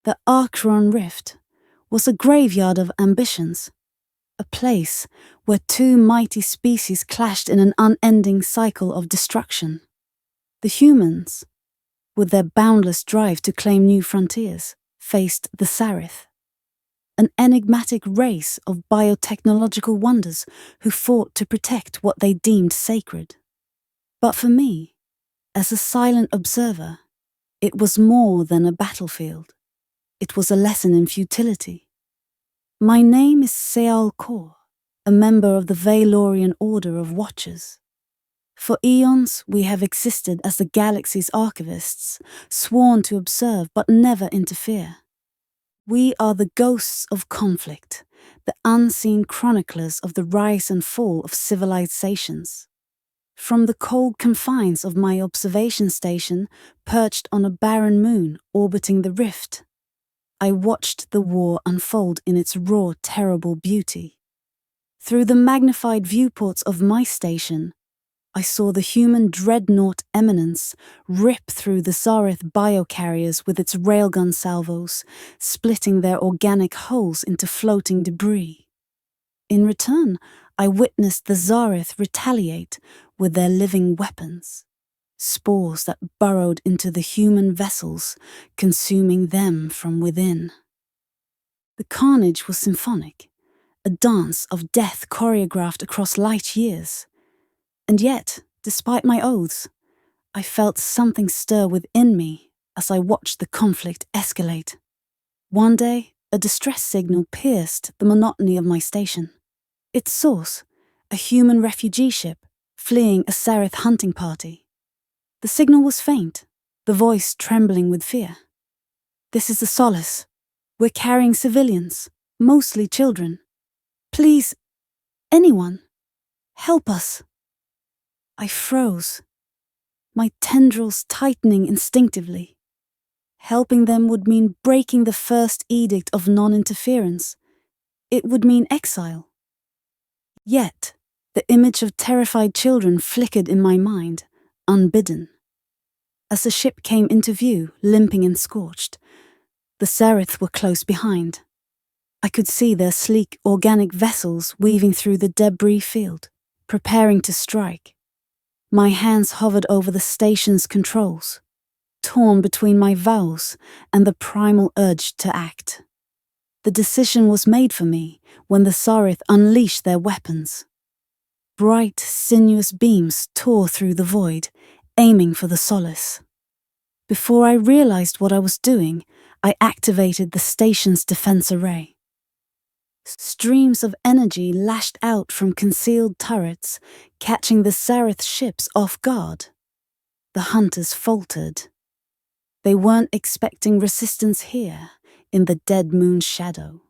The Archeron Rīft was a graveyard of ambitions, a place where two mighty species clashed in an unending cycle of destruction. The humans, with their boundless drive to claim new frontiers, faced the Sarith, an enigmatic race of biotechnological wonders who fought to protect what they deemed sacred. But for me, as a silent observer, it was more than a battlefield. It was a lesson in futility. My name is Seal Kor, a member of the Vaylorian Order of Watchers. For eons, we have existed as the galaxy's archivists, sworn to observe but never interfere. We are the ghosts of conflict, the unseen chroniclers of the rise and fall of civilizations. From the cold confines of my observation station, perched on a barren moon orbiting the Rīft, I watched the war unfold in its raw, terrible beauty. Through the magnified viewports of my station, I saw the human dreadnought Eminence rip through the Zareth biocarriers with its railgun salvos, splitting their organic hulls into floating debris. In return, I witnessed the Zareth retaliate with their living weapons, spores that burrowed into the human vessels, consuming them from within. The carnage was symphonic, a dance of death choreographed across light years. And yet, despite my oaths, I felt something stir within me as I watched the conflict escalate. One day, a distress signal pierced the monotony of my station. Its source, a human refugee ship fleeing a Sarith hunting party. The signal was faint, the voice trembling with fear. "This is the Solace. We're carrying civilians, mostly children. Please, anyone, help us." I froze, my tendrils tightening instinctively. Helping them would mean breaking the first edict of non-interference. It would mean exile. Yet, the image of terrified children flickered in my mind, unbidden. As the ship came into view, limping and scorched, the Sarith were close behind. I could see their sleek, organic vessels weaving through the debris field, preparing to strike. My hands hovered over the station's controls, torn between my vows and the primal urge to act. The decision was made for me when the Sarith unleashed their weapons. Bright, sinuous beams tore through the void, aiming for the Solace. Before I realized what I was doing, I activated the station's defense array. Streams of energy lashed out from concealed turrets, catching the Sarith ships off guard. The hunters faltered. They weren't expecting resistance here, in the dead moon's shadow.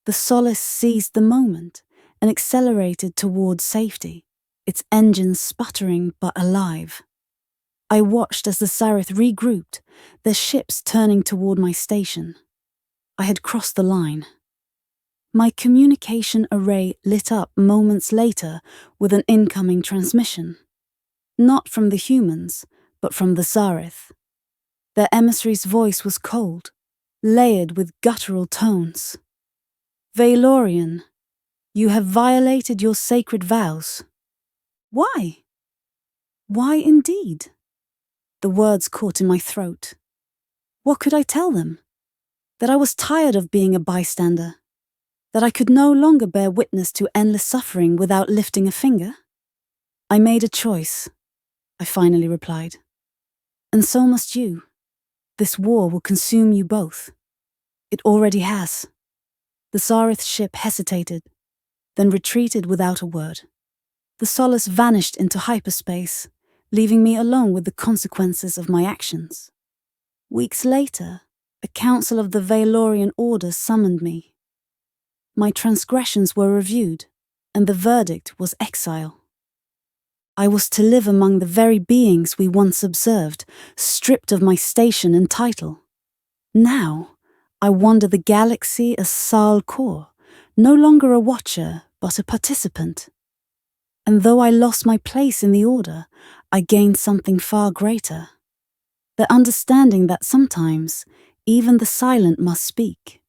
The Solace seized the moment and accelerated toward safety, its engines sputtering but alive. I watched as the Sarith regrouped, their ships turning toward my station. I had crossed the line. My communication array lit up moments later with an incoming transmission. Not from the humans, but from the Zareth. Their emissary's voice was cold, layered with guttural tones. "Vaylorian, you have violated your sacred vows." "Why?" "Why indeed?" The words caught in my throat. What could I tell them? That I was tired of being a bystander? That I could no longer bear witness to endless suffering without lifting a finger? "I made a choice," I finally replied. "And so must you. This war will consume you both. It already has." The Zareth ship hesitated, then retreated without a word. The Solace vanished into hyperspace, leaving me alone with the consequences of my actions. Weeks later, a council of the Vaylorian Order summoned me. My transgressions were reviewed, and the verdict was exile. I was to live among the very beings we once observed, stripped of my station and title. Now, I wander the galaxy as Saal Kor, no longer a watcher, but a participant. And though I lost my place in the Order, I gained something far greater. The understanding that sometimes, even the silent must speak.